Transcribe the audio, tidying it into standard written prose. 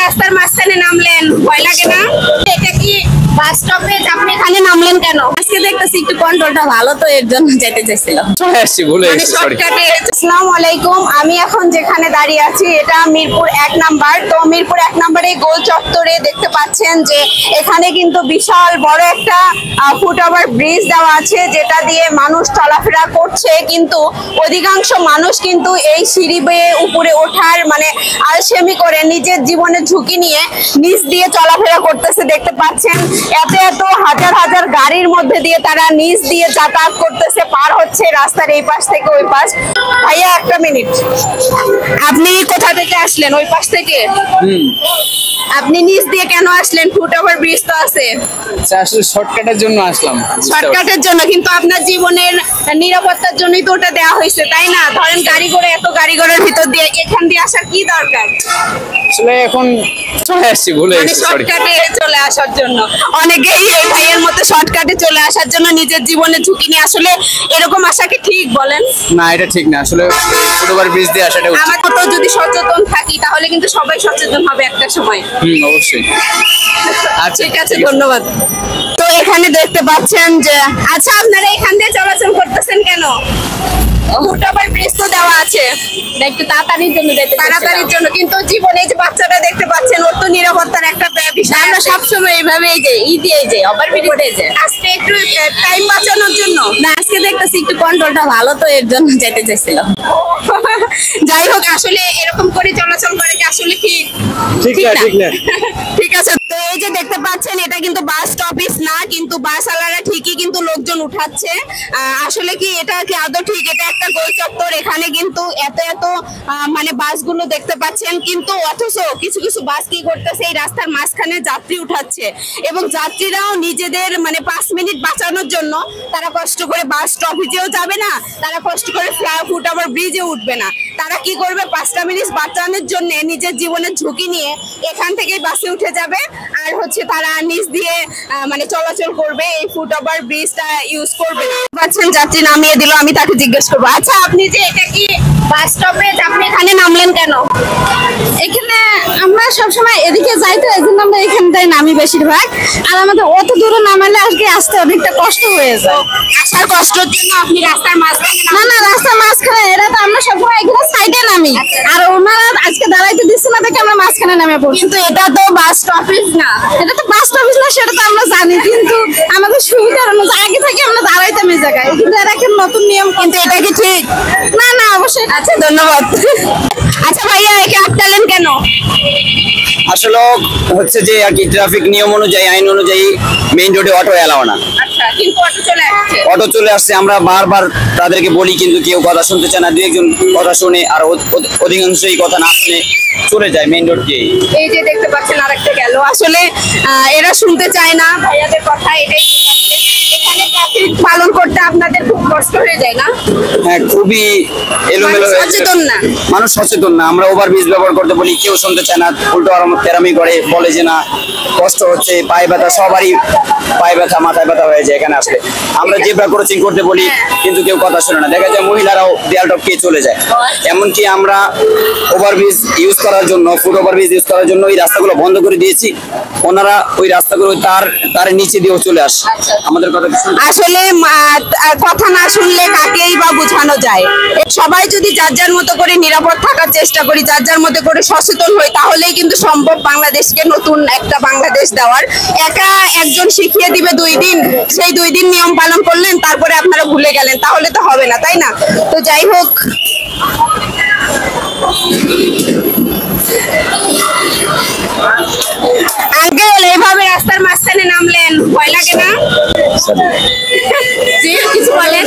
রাস্তার মাঝখানে নামলেন, ভয় লাগে না? এটা কি বাস স্টপেজ? আপনি এখানে নামলেন কেন? আজকে দেখতেছি একটু কন্ট্রোলটা ভালো, তো এর জন্য যেতে চাইছিলাম। আসসালামু আলাইকুম। আমি এখন যেখানে দাঁড়িয়ে আছি এটা মিরপুর 1 নাম্বার। তো মিরপুর 1 নাম্বারে গোল চত্বরে দেখতে পাচ্ছেন যে এখানে কিন্তু বিশাল বড় একটা ফুটওভার ব্রিজ দেওয়া আছে, যেটা দিয়ে মানুষ চলাফেরা করছে। কিন্তু অধিকাংশ মানুষ কিন্তু এই সিঁড়ি বেয়ে উপরে ওঠার মানে আলসেমি করে নিজের জীবনের ঝুঁকি নিয়ে নিচ দিয়ে চলাফেরা করতেছে। দেখতে পাচ্ছেন এত এত হাজার হাজার গাড়ির মধ্যে দিয়ে তারা নিচ দিয়ে যাতায়াত করতেছে, পার হচ্ছে রাস্তার এই পাশ থেকে ওই পাশ। ভাইয়া একটা মিনিট, আপনি কোথা থেকে আসলেন? ওই পাশ থেকে? আপনি নিচ দিয়ে কেন আসলেন? ফুটওভার ব্রিজ তো আছে। আসলে শর্টকাটের জন্য আসলাম। শর্টকাটের জন্য? কিন্তু আপনার জীবনের নিরাপত্তার জন্যই তো ওটা দেওয়া হয়েছে, তাই না? ধরেন গাড়ি ঘোড়া, এত গাড়ি ঘোড়ার ভিতর দিয়ে এখান দিয়ে আসার কি দরকার? আসলে এখন চলে আসছি, ভুলে মানে শর্টকাটে চলে আসার জন্য অনেকেই এই ভাইয়ের মতো শর্টকাটে চলে আসার জন্য নিজের জীবনের ঝুঁকি নিয়ে, আসলে এরকম আসা কি ঠিক বলেন? না, এটা ঠিক না। আসলে ফুটওভার ব্রিজ দিয়ে আসাটা উচিত। আমার মতো যদি সচেতন থাকি তাহলে কিন্তু সবাই সচেতন হবে একটা সময়। অবশ্যই। আচ্ছা, ঠিক আছে, ধন্যবাদ। তো এখানে দেখতে পাচ্ছেন যে আচ্ছা, আপনারা এখান দিয়ে চলাচল করতেছেন কেন? ফুটওভার ব্রিজ তো দেওয়া আছে, একটু তাড়াতাড়ির জন্য তাড়াতাড়ির জন্য। কিন্তু জীবনে যে বাচ্চাটা দেখতে পাচ্ছেন, ওর তো নিরাপত্তার একটা বিষয়। আমরা সবসময় এইভাবেই যাই, ওভারব্রিজে যাই। আজকে একটু টাইম বাঁচানোর জন্য না, আজকে দেখতেছি একটু কন্ট্রোলটা ভালো, তো এর জন্য যেতে চাইছিলাম। যাই হোক, আসলে এরকম করে চলাচল করে কি আসলে ঠিক না? ঠিক আছে। তো এই যে দেখতে পাচ্ছেন এটা কিন্তু বাস স্টপেজ না, কিন্তু বাসওয়ালারা ঠিকই কিন্তু লোকজন উঠাচ্ছে। আসলে কি এটা কি আদৌ ঠিক? এটা একটা গোল চত্বর, এখানে কিন্তু এত এত মানে বাসগুলো দেখতে পাচ্ছেন, কিন্তু অথচ কিছু কিছু বাস কি করতেছে, এই রাস্তার মাঝখানে যাত্রী উঠাচ্ছে। এবং যাত্রীরাও নিজেদের মানে 5 মিনিট বাঁচানোর জন্য তারা কষ্ট করে বাস স্টপেজেও যাবে না, তারা কষ্ট করে ফুটওভার ব্রিজে উঠবে না। তারা কি করবে, 5টা মিনিট বাঁচানোর জন্য নিজের জীবনের ঝুঁকি নিয়ে এখান থেকে বাসে উঠে যাবে, আর হচ্ছে তারা নিচ দিয়ে মানে চলাচল করবে, এই ফুটওভার ব্রিজটা ইউজ করবে না। পাচ্ছেন যাত্রী নামিয়ে দিল, আমি তাকে জিজ্ঞেস করবো, আচ্ছা আপনি যে এটা কি বাস স্টপেজ, আপনি এখানে নামলেন কেন? এখানে আমরা সবসময় এদিকে যাই, তো এই জন্য আমরা এখানটাই নামি বেশিরভাগ। আর আমাদের অত দূরে নামালে আজকে আসতে অনেকটা কষ্ট হয়ে যায়। আসার কষ্টের জন্য আপনি রাস্তার মাঝখানে? না না, রাস্তার মাঝখানে এরা তো, আমরা সবসময় এখানে সাইডে নামি, আর ওনারা আজকে দাঁড়াইতে দিচ্ছে না দেখে আমরা মাঝখানে নামে পড়ছি। কিন্তু এটা তো বাস স্টপেজ না। এটা তো বাস স্টপেজ না, সেটা তো আমরা জানি, কিন্তু আমাদের সুবিধার অনুযায়ী আগে থেকে আমরা দাঁড়াইতাম এই জায়গায়, কিন্তু এরা কি নতুন নিয়ম? কিন্তু এটা কি ঠিক? না না, অবশ্যই। আচ্ছা, ধন্যবাদ। আচ্ছা ভাইয়া, একে আটকালেন কেন? আসলে হচ্ছে যে আর কি ট্রাফিক নিয়ম অনুযায়ী, আইন অনুযায়ী মেইন রোডে অটো এলাও না। আচ্ছা, কিন্তু অটো চলে আসছে। অটো চলে আসছে, আমরা বারবার তাদেরকে বলি, কিন্তু কেউ কথা শুনতে চায় না। 2-1 জন কথা শুনে, আর অধিকাংশই কথা না শুনে চলে যায় মেইন রোড দিয়ে। এই যে দেখতে পাচ্ছেন আরেকটা গেল। আসলে এরা শুনতে চায় না ভাইয়াদের কথা, এটাই এখানে ট্রাফিক পালন করতে আপনাদের খুব কষ্ট হয়ে যায় না? হ্যাঁ, খুবই এলোমেলো। সচেতন না মানুষ, সচেতন না। আমরা ওভারব্রিজ ব্যবহার করতে বলি, কেউ শুনতে চায় না, উল্টো তেরামি করে, বলে যে না কষ্ট হচ্ছে, পায়ে ব্যথা, সবারই পায়ে ব্যথা, মাথায় ব্যথা হয়ে যায় এখানে আসলে। আমরা জেব্রা ক্রসিং করতে বলি, কিন্তু কেউ কথা শুনে না। দেখা যায় মহিলারাও দেয়াল টপকে চলে যায়। এমনকি আমরা ওভারব্রিজ ইউজ করার জন্য, ফুট ওভারব্রিজ ইউজ করার জন্য ওই রাস্তাগুলো বন্ধ করে দিয়েছি। ওনারা ওই রাস্তাগুলো তার নিচে দিয়েও চলে আসে। আমাদের কথা আসলে কথা না শুনলে কাকেই বা বোঝানো যায়? সবাই যদি যার যার মতো করে নিরাপদ থাকার চেষ্টা করি, যার যার মতো করে সচেতন হই, তাহলেই কিন্তু সম্ভব বাংলাদেশকে নতুন একটা বাংলাদেশ দেওয়ার। একা একজন শিখিয়ে দিবে 2 দিন, সেই 2 দিন নিয়ম পালন করলেন, তারপরে আপনারা ভুলে গেলেন, তাহলে তো হবে না, তাই না? তো যাই হোক, আঙ্কেল এইভাবে রাস্তার মাঝখানে নামলেন, ভয় লাগে না? জি, কিছু বলেন।